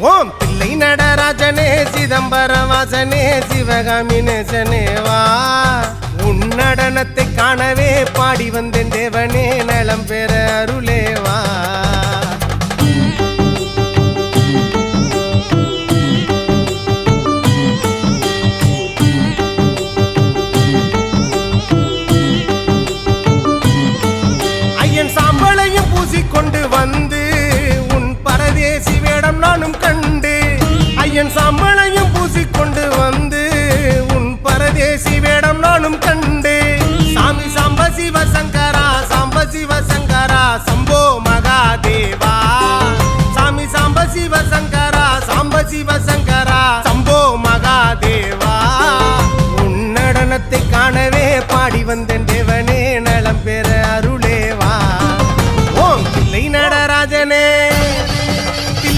ஓம் பிள்ளை நடராஜனே சிதம்பர வாசனே சிவகாமி நேசனேவா உன் நடனத்தை காணவே பாடி வந்தேன் தேவனே நலம் பெற அருளேவா ஐயன் சாம்பலையும் பூசிக்கொண்டு வந்து உன் பரதேசி வேடம் நானும் கண்டு ஐயன் சாம்பலையும்